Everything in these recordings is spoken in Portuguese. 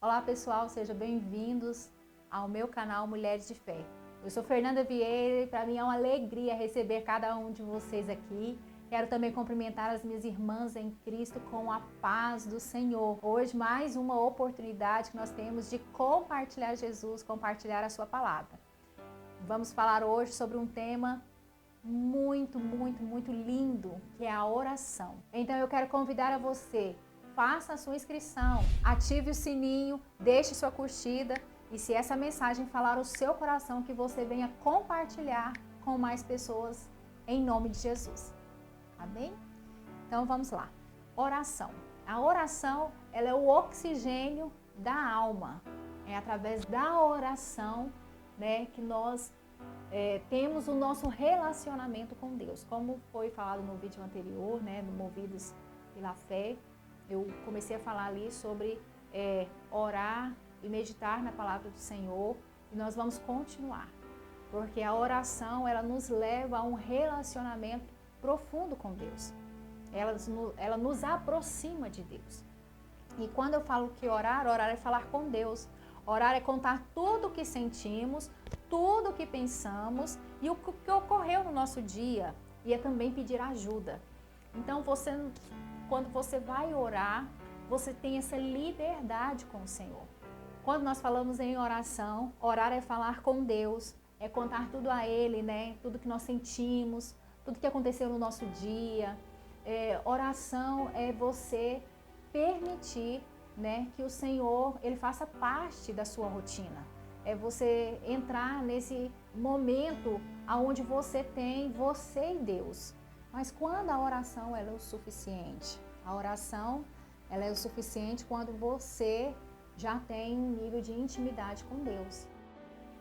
Olá pessoal, sejam bem-vindos ao meu canal Mulheres de Fé. Eu sou Fernanda Vieira e para mim é uma alegria receber cada um de vocês aqui. Quero também cumprimentar as minhas irmãs em Cristo com a paz do Senhor. Hoje mais uma oportunidade que nós temos de compartilhar Jesus, compartilhar a sua palavra. Vamos falar hoje sobre um tema muito lindo, que é a oração. Então eu quero convidar a você, faça a sua inscrição, ative o sininho, deixe sua curtida e se essa mensagem falar o seu coração, que você venha compartilhar com mais pessoas em nome de Jesus. Amém? Então vamos lá. Oração. A oração, ela é o oxigênio da alma. É através da oração, né, que nós temos o nosso relacionamento com Deus. Como foi falado no vídeo anterior, né, no Movidos pela Fé, eu comecei a falar ali sobre orar e meditar na palavra do Senhor, e nós vamos continuar, porque a oração, ela nos leva a um relacionamento profundo com Deus. Ela nos aproxima de Deus. E quando eu falo que orar é falar com Deus. Orar é contar tudo o que sentimos, tudo o que pensamos e o que ocorreu no nosso dia. E é também pedir ajuda. Então, quando você vai orar, você tem essa liberdade com o Senhor. Quando nós falamos em oração, orar é falar com Deus, é contar tudo a Ele, né? Tudo que nós sentimos, tudo que aconteceu no nosso dia. Oração é você permitir, né, que o Senhor, Ele faça parte da sua rotina. É você entrar nesse momento onde você tem você e Deus. Mas quando a oração ela é o suficiente? A oração ela é o suficiente quando você já tem um nível de intimidade com Deus.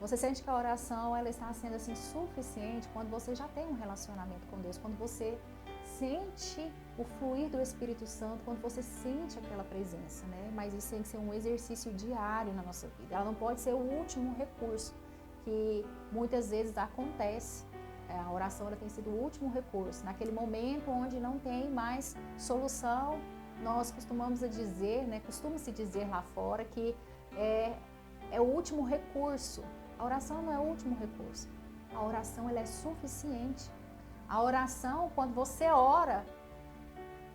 Você sente que a oração ela está sendo assim suficiente quando você já tem um relacionamento com Deus, quando você sente o fluir do Espírito Santo, quando você sente aquela presença, né? Mas isso tem que ser um exercício diário na nossa vida. Ela não pode ser o último recurso, que muitas vezes acontece. A oração ela tem sido o último recurso. Naquele momento onde não tem mais solução, nós costumamos dizer, né? Costuma-se dizer lá fora que é o último recurso. A oração não é o último recurso. A oração ela é suficiente. A oração, quando você ora,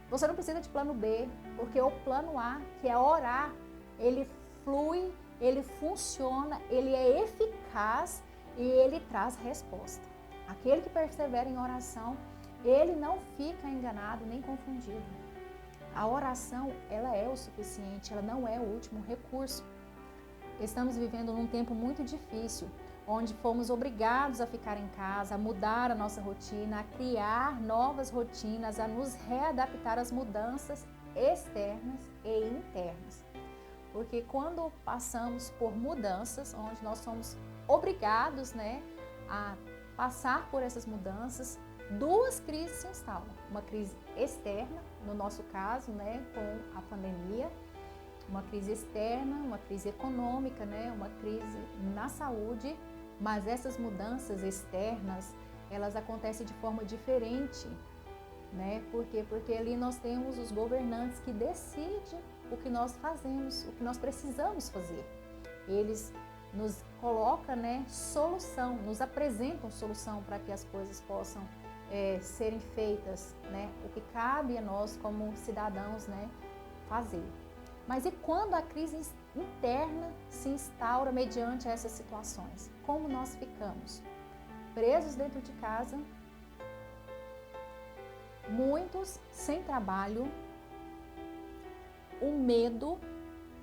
você não precisa de plano B, porque o plano A, que é orar, ele flui, ele funciona, ele é eficaz e ele traz resposta. Aquele que persevera em oração, ele não fica enganado nem confundido. A oração, ela é o suficiente, ela não é o último recurso. Estamos vivendo num tempo muito difícil, onde fomos obrigados a ficar em casa, a mudar a nossa rotina, a criar novas rotinas, a nos readaptar às mudanças externas e internas. Porque quando passamos por mudanças, onde nós somos obrigados, né, a passar por essas mudanças, duas crises se instalam. Uma crise externa, no nosso caso, né, com a pandemia, uma crise externa, uma crise econômica, né, uma crise na saúde, mas essas mudanças externas, elas acontecem de forma diferente, né? Por quê? Porque ali nós temos os governantes que decidem o que nós fazemos, o que nós precisamos fazer. Eles nos colocam, né, solução, nos apresentam solução para que as coisas possam serem feitas, né? O que cabe a nós como cidadãos, né, fazer. Mas e quando a crise interna se instaura mediante essas situações? Como nós ficamos? Presos dentro de casa, muitos sem trabalho, o medo,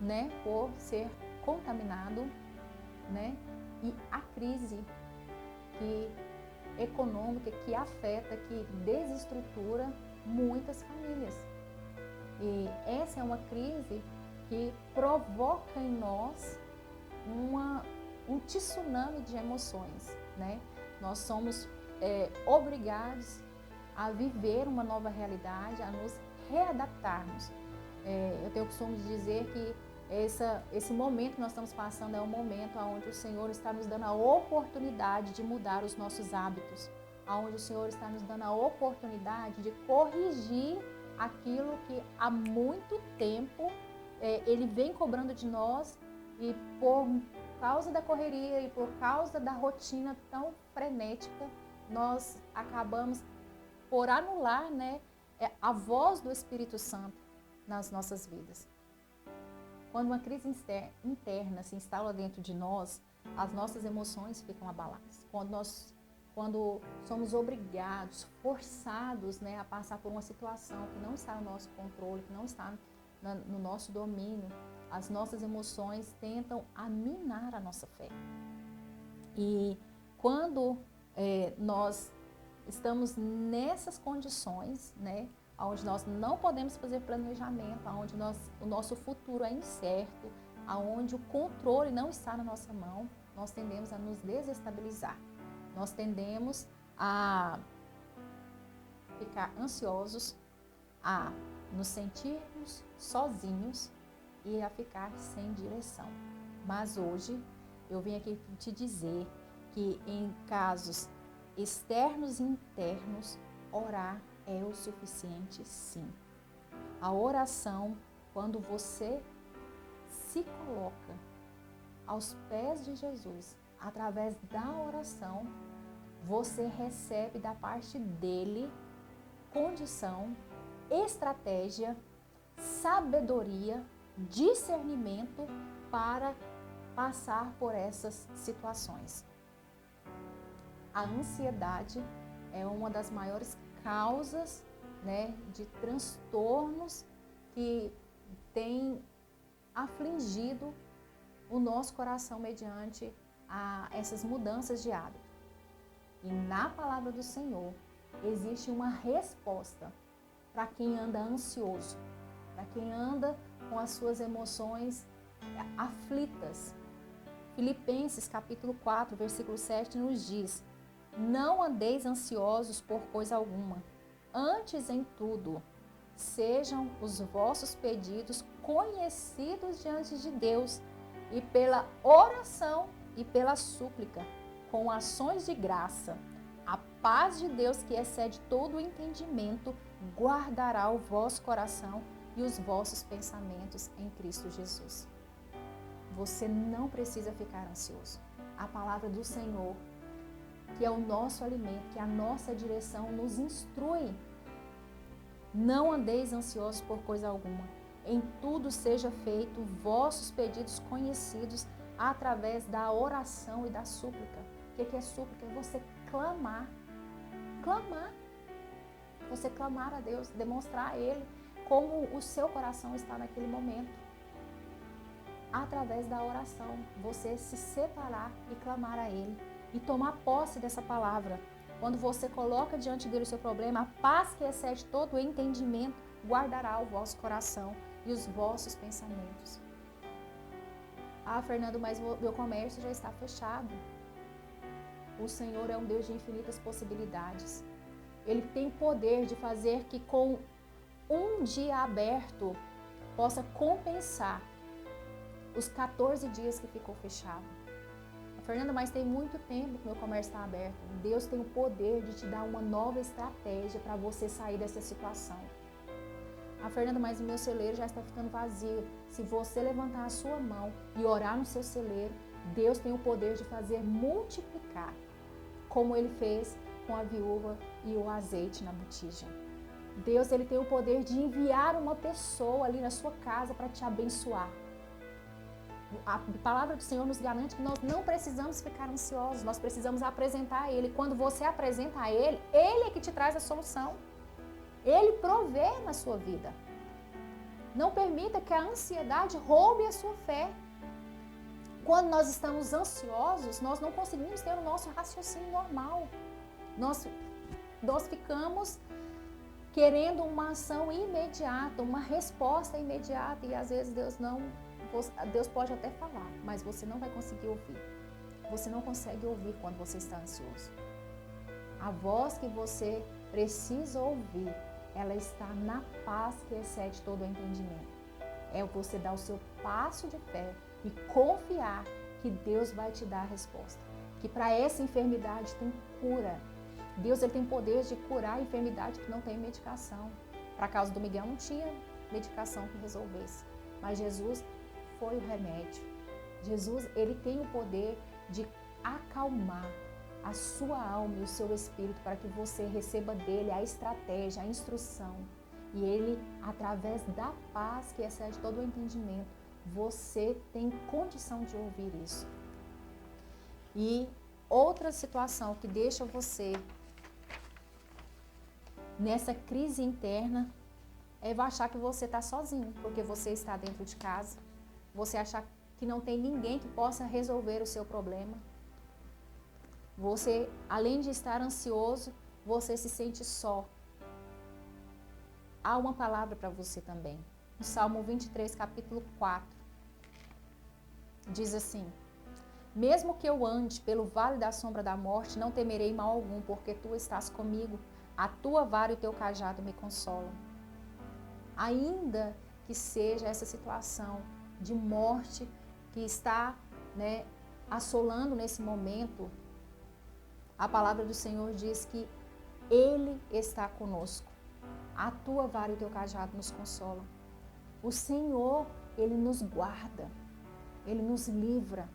né, por ser contaminado, né, e a crise econômica que afeta, que desestrutura muitas famílias. E essa é uma crise que provoca em nós um tsunami de emoções, né? Nós somos obrigados a viver uma nova realidade, a nos readaptarmos. Eu tenho o costume de dizer que esse momento que nós estamos passando é um momento onde o Senhor está nos dando a oportunidade de mudar os nossos hábitos, onde o Senhor está nos dando a oportunidade de corrigir aquilo que há muito tempo ele vem cobrando de nós, e por causa da correria e por causa da rotina tão frenética, nós acabamos por anular, né, a voz do Espírito Santo nas nossas vidas. Quando uma crise interna se instala dentro de nós, as nossas emoções ficam abaladas. Quando somos obrigados, forçados, né, a passar por uma situação que não está no nosso controle, que não está no nosso domínio, as nossas emoções tentam minar a nossa fé. E quando nós estamos nessas condições, né, onde nós não podemos fazer planejamento, onde o nosso futuro é incerto, onde o controle não está na nossa mão, nós tendemos a nos desestabilizar. Nós tendemos a ficar ansiosos, a nos sentirmos sozinhos e a ficar sem direção. Mas hoje eu vim aqui te dizer que em casos externos e internos, orar é o suficiente, sim. A oração, quando você se coloca aos pés de Jesus, através da oração, você recebe da parte dele condição, estratégia, sabedoria, discernimento para passar por essas situações. A ansiedade é uma das maiores causas, né, de transtornos que tem afligido o nosso coração mediante essas mudanças de hábito. E na palavra do Senhor existe uma resposta para quem anda ansioso, para quem anda com as suas emoções aflitas. Filipenses capítulo 4, versículo 7 nos diz: não andeis ansiosos por coisa alguma, antes em tudo, sejam os vossos pedidos conhecidos diante de Deus, e pela oração e pela súplica, com ações de graça, a paz de Deus, que excede todo o entendimento, guardará o vosso coração e os vossos pensamentos em Cristo Jesus. Você não precisa ficar ansioso. A palavra do Senhor, que é o nosso alimento, que é a nossa direção, nos instrui. Não andeis ansiosos por coisa alguma. Em tudo seja feito vossos pedidos conhecidos através da oração e da súplica. O que é súplica? É você clamar. Clamar. Você clamar a Deus, demonstrar a Ele como o seu coração está naquele momento. Através da oração, você se separar e clamar a Ele. E tomar posse dessa palavra. Quando você coloca diante dele o seu problema, a paz que excede todo o entendimento guardará o vosso coração e os vossos pensamentos. Ah, Fernando, mas o meu comércio já está fechado. O Senhor é um Deus de infinitas possibilidades. Ele tem poder de fazer que com um dia aberto possa compensar os 14 dias que ficou fechado. Fernanda, mas tem muito tempo que meu comércio está aberto. Deus tem o poder de te dar uma nova estratégia para você sair dessa situação. Fernanda, mas o meu celeiro já está ficando vazio. Se você levantar a sua mão e orar no seu celeiro, Deus tem o poder de fazer multiplicar, como Ele fez com a viúva e o azeite na botija. Deus, Ele tem o poder de enviar uma pessoa ali na sua casa para te abençoar. A palavra do Senhor nos garante que nós não precisamos ficar ansiosos, nós precisamos apresentar a Ele. Quando você apresenta a Ele, Ele é que te traz a solução. Ele provê na sua vida. Não permita que a ansiedade roube a sua fé. Quando nós estamos ansiosos, nós não conseguimos ter o nosso raciocínio normal. Nós ficamos querendo uma ação imediata, uma resposta imediata, e às vezes Deus pode até falar, mas você não vai conseguir ouvir. Você não consegue ouvir quando você está ansioso. A voz que você precisa ouvir, ela está na paz que excede todo o entendimento. É você dar o seu passo de fé e confiar que Deus vai te dar a resposta. Que para essa enfermidade tem cura. Deus, Ele tem poder de curar a enfermidade que não tem medicação. Para a causa do Miguel não tinha medicação que resolvesse. mas Jesus foi o remédio. Jesus, ele tem o poder de acalmar a sua alma e o seu espírito para que você receba dele a estratégia, a instrução. E ele, através da paz que excede todo o entendimento, você tem condição de ouvir isso. E outra situação que deixa você nessa crise interna é achar que você está sozinho, porque você está dentro de casa, você achar que não tem ninguém que possa resolver o seu problema. Você, além de estar ansioso, você se sente só. Há uma palavra para você também. No Salmo 23, capítulo 4, diz assim: mesmo que eu ande pelo vale da sombra da morte, não temerei mal algum, porque tu estás comigo, a tua vara e o teu cajado me consolam. Ainda que seja essa situação de morte que está, assolando nesse momento, a palavra do Senhor diz que Ele está conosco. A tua vara e o teu cajado nos consolam. O Senhor, Ele nos guarda, Ele nos livra.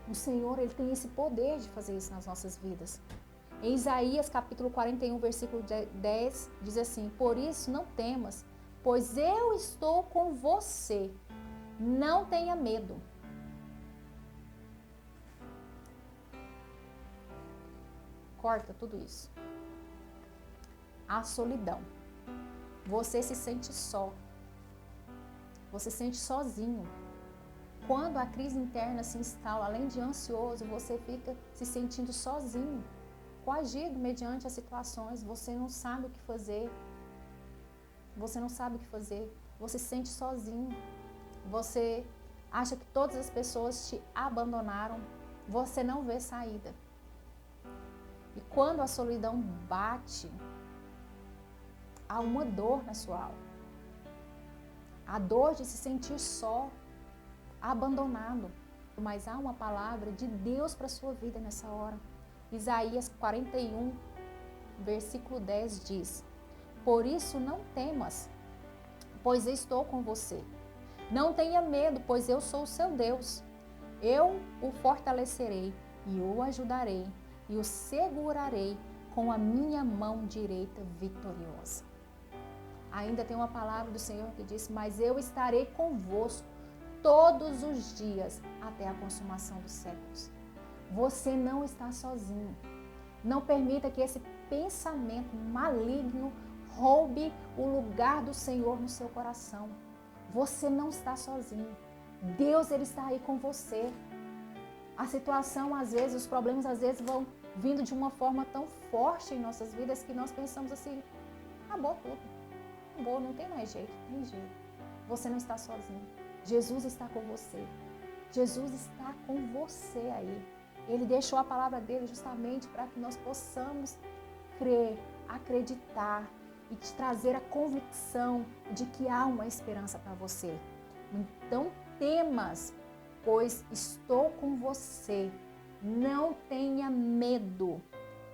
O Senhor, Ele tem esse poder de fazer isso nas nossas vidas. Em Isaías capítulo 41, versículo 10, diz assim: por isso não temas, pois eu estou com você. Não tenha medo. Corta tudo isso. A solidão. Você se sente só. Você se sente sozinho. Quando a crise interna se instala, além de ansioso, você fica se sentindo sozinho, coagido mediante as situações. Você não sabe o que fazer. Você não sabe o que fazer. Você se sente sozinho. Você acha que todas as pessoas te abandonaram. Você não vê saída. E quando a solidão bate, há uma dor na sua alma. A dor de se sentir só, abandonado. Mas há uma palavra de Deus para a sua vida nessa hora. Isaías 41, versículo 10 diz: por isso não temas, pois eu estou com você. Não tenha medo, pois eu sou o seu Deus. Eu o fortalecerei e o ajudarei e o segurarei com a minha mão direita vitoriosa. Ainda tem uma palavra do Senhor que diz: mas eu estarei convosco todos os dias até a consumação dos séculos. Você não está sozinho. Não permita que esse pensamento maligno roube o lugar do Senhor no seu coração. Você não está sozinho. Deus, Ele está aí com você. A situação, às vezes, os problemas, às vezes, vão vindo de uma forma tão forte em nossas vidas que nós pensamos assim: acabou tudo. Acabou, não tem mais jeito, tem jeito. Você não está sozinho. Jesus está com você. Jesus está com você aí. Ele deixou a palavra dele justamente para que nós possamos crer, acreditar e te trazer a convicção de que há uma esperança para você. Então temas, pois estou com você. Não tenha medo,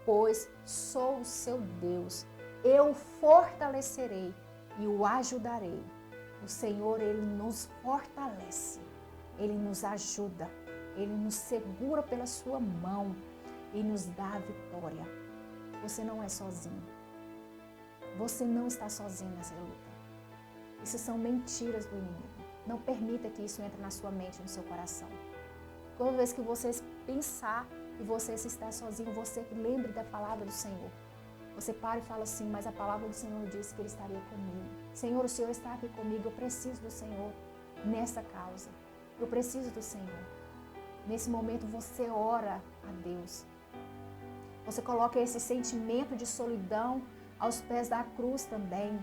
pois sou o seu Deus. Eu o fortalecerei e o ajudarei. O Senhor, Ele nos fortalece, Ele nos ajuda, Ele nos segura pela sua mão e nos dá a vitória. Você não é sozinho. Você não está sozinho nessa luta. Isso são mentiras do inimigo. Não permita que isso entre na sua mente, no seu coração. Toda vez que você pensar que você se está sozinho, você lembre da palavra do Senhor. Você para e fala assim: mas a palavra do Senhor disse que Ele estaria comigo. Senhor, o Senhor está aqui comigo. Eu preciso do Senhor nessa causa. Eu preciso do Senhor. Nesse momento você ora a Deus. Você coloca esse sentimento de solidão aos pés da cruz também.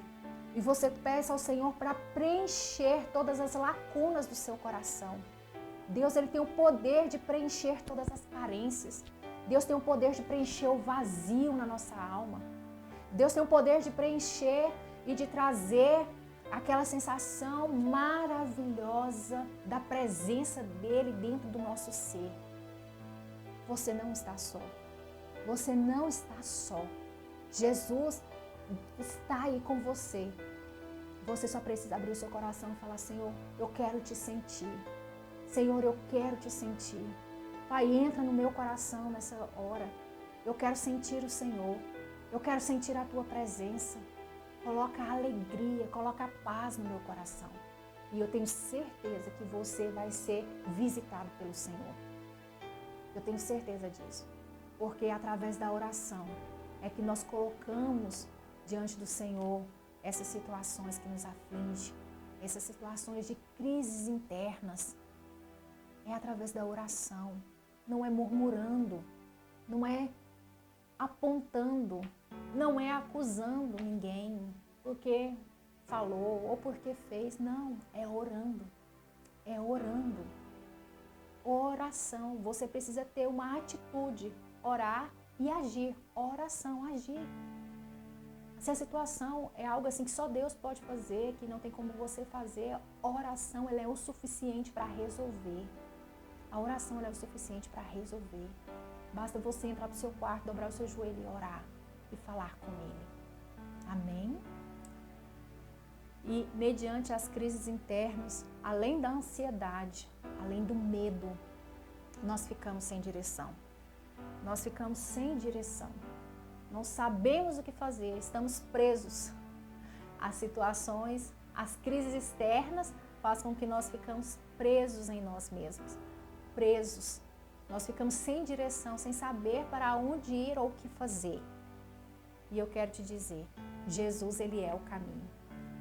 E você peça ao Senhor para preencher todas as lacunas do seu coração. Deus, Ele tem o poder de preencher todas as carências. Deus tem o poder de preencher o vazio na nossa alma. Deus tem o poder de preencher e de trazer aquela sensação maravilhosa da presença dEle dentro do nosso ser. Você não está só. Você não está só. Jesus está aí com você. Você só precisa abrir o seu coração e falar: Senhor, eu quero te sentir. Senhor, eu quero te sentir. Pai, entra no meu coração nessa hora. Eu quero sentir o Senhor. Eu quero sentir a tua presença. Coloca a alegria, coloca a paz no meu coração. E eu tenho certeza que você vai ser visitado pelo Senhor. Eu tenho certeza disso. Porque através da oração é que nós colocamos diante do Senhor essas situações que nos afligem, essas situações de crises internas. É através da oração. Não é murmurando, não é apontando, não é acusando ninguém porque falou ou porque fez. Não, é orando. É orando. Oração. Você precisa ter uma atitude, orar e agir. Oração, agir. Se a situação é algo assim que só Deus pode fazer, que não tem como você fazer, a oração ela é o suficiente para resolver. A oração ela é o suficiente para resolver. Basta você entrar para o seu quarto, dobrar o seu joelho e orar e falar com Ele. Amém? E mediante as crises internas, além da ansiedade, além do medo, nós ficamos sem direção. Nós ficamos sem direção. Não sabemos o que fazer, estamos presos. As situações, as crises externas fazem com que nós ficamos presos em nós mesmos. Presos. Nós ficamos sem direção, sem saber para onde ir ou o que fazer. E eu quero te dizer, Jesus, Ele é o caminho.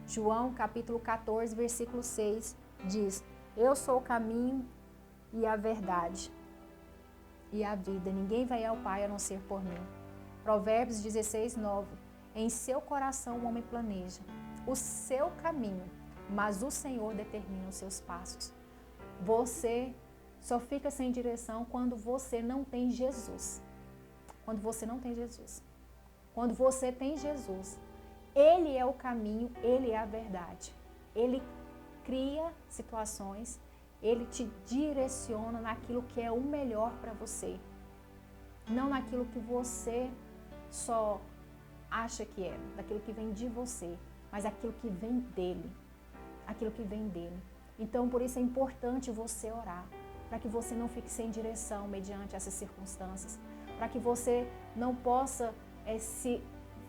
João, capítulo 14, versículo 6, diz: eu sou o caminho e a verdade e a vida. Ninguém vai ao Pai a não ser por mim. Provérbios 16, 9. Em seu coração o homem planeja o seu caminho, mas o Senhor determina os seus passos. Você só fica sem direção quando você não tem Jesus. Quando você não tem Jesus. Quando você tem Jesus, Ele é o caminho, Ele é a verdade. Ele cria situações, Ele te direciona naquilo que é o melhor para você. Não naquilo que você só acha que é, daquilo que vem de você, mas aquilo que vem dEle. Aquilo que vem dEle. Então, por isso é importante você orar, para que você não fique sem direção mediante essas circunstâncias, para que você não possa se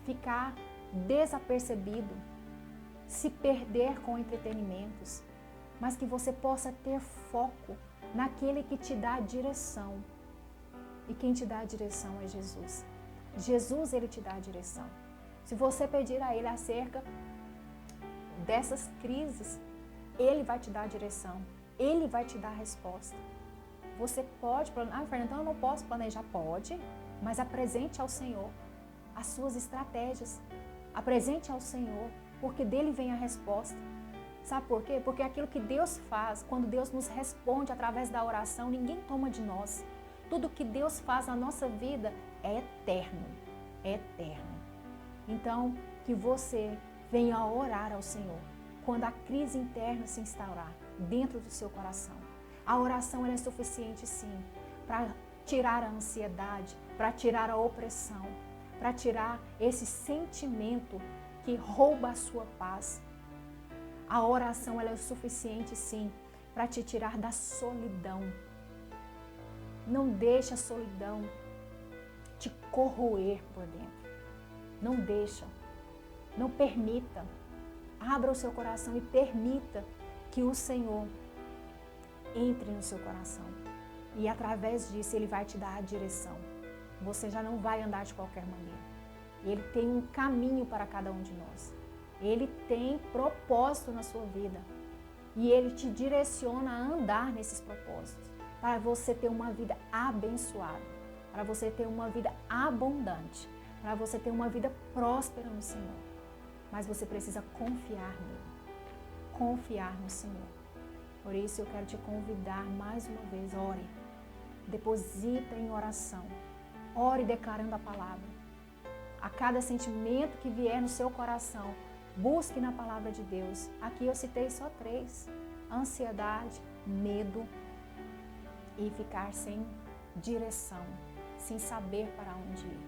ficar desapercebido, se perder com entretenimentos, mas que você possa ter foco naquele que te dá a direção. E quem te dá a direção é Jesus. Jesus, Ele te dá a direção. Se você pedir a Ele acerca dessas crises, Ele vai te dar a direção. Ele vai te dar a resposta. Você pode planejar. Ah, Fernanda, então eu não posso planejar. Pode, mas apresente ao Senhor as suas estratégias. Apresente ao Senhor, porque dele vem a resposta. Sabe por quê? Porque aquilo que Deus faz, quando Deus nos responde através da oração, ninguém toma de nós. Tudo que Deus faz na nossa vida é eterno. É eterno. Então, que você venha orar ao Senhor quando a crise interna se instaurar dentro do seu coração. A oração ela é suficiente, sim, para tirar a ansiedade, para tirar a opressão, para tirar esse sentimento que rouba a sua paz. A oração ela é o suficiente, sim, para te tirar da solidão. Não deixa a solidão te corroer por dentro. Não deixa. Não permita. Abra o seu coração e permita que o Senhor entre no seu coração. E através disso Ele vai te dar a direção. Você já não vai andar de qualquer maneira. Ele tem um caminho para cada um de nós. Ele tem propósito na sua vida. E Ele te direciona a andar nesses propósitos. Para você ter uma vida abençoada. Para você ter uma vida abundante. Para você ter uma vida próspera no Senhor. Mas você precisa confiar nele. Confiar no Senhor. Por isso eu quero te convidar mais uma vez, ore. Deposita em oração. Ore declarando a palavra. A cada sentimento que vier no seu coração, busque na palavra de Deus. Aqui eu citei só 3. Ansiedade, medo e ficar sem direção, sem saber para onde ir.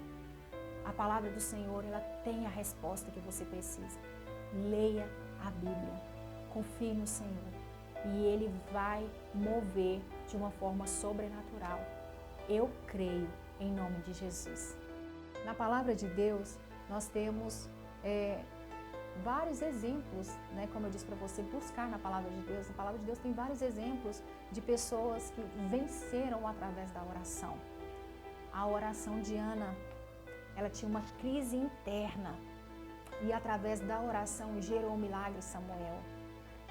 A palavra do Senhor, ela tem a resposta que você precisa. Leia, a Bíblia. Confie no Senhor e Ele vai mover de uma forma sobrenatural. Eu creio em nome de Jesus. Na palavra de Deus, nós temos vários exemplos, né? Como eu disse para você, buscar na palavra de Deus. Na palavra de Deus tem vários exemplos de pessoas que venceram através da oração. A oração de Ana, ela tinha uma crise interna e através da oração gerou um milagre, Samuel.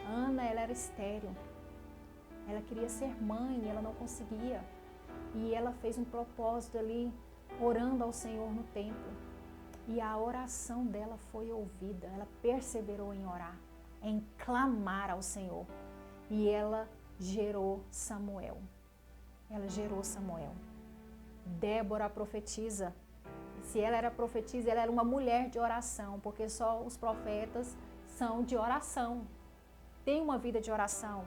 Ana, ela era estéril. Ela queria ser mãe e ela não conseguia. E ela fez um propósito ali, orando ao Senhor no templo. E a oração dela foi ouvida. Ela perseverou em orar, em clamar ao Senhor. E ela gerou Samuel. Ela gerou Samuel. Débora profetiza. Se ela era profetisa, ela era uma mulher de oração, porque só os profetas são de oração. Tem uma vida de oração.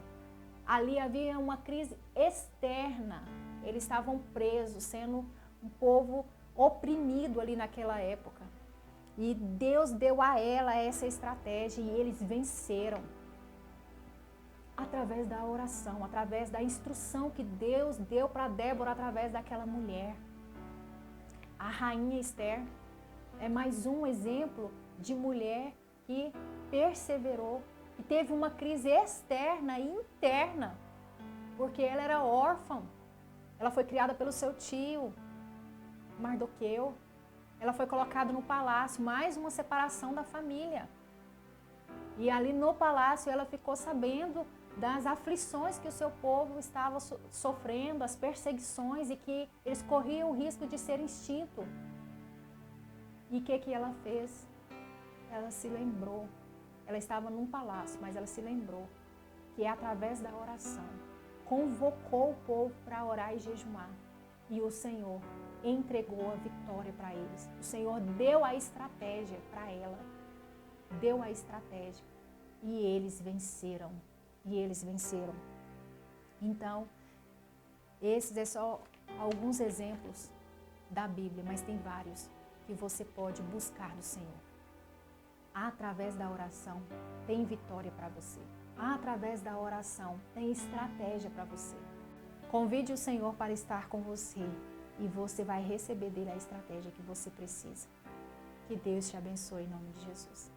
Ali havia uma crise externa. Eles estavam presos, sendo um povo oprimido ali naquela época. E Deus deu a ela essa estratégia e eles venceram. Através da oração, através da instrução que Deus deu para Débora através daquela mulher. A rainha Esther é mais um exemplo de mulher que perseverou e teve uma crise externa e interna, porque ela era órfã. Ela foi criada pelo seu tio, Mardoqueu. Ela foi colocada no palácio, mais uma separação da família. E ali no palácio ela ficou sabendo das aflições que o seu povo estava sofrendo, as perseguições e que eles corriam o risco de ser extinto. E o que ela fez? Ela se lembrou. Ela estava num palácio, mas ela se lembrou que através da oração convocou o povo para orar e jejuar. E o Senhor entregou a vitória para eles. O Senhor deu a estratégia para ela. Deu a estratégia. E eles venceram. E eles venceram. Então, esses são só alguns exemplos da Bíblia, mas tem vários que você pode buscar do Senhor. Através da oração, tem vitória para você. Através da oração, tem estratégia para você. Convide o Senhor para estar com você e você vai receber dele a estratégia que você precisa. Que Deus te abençoe em nome de Jesus.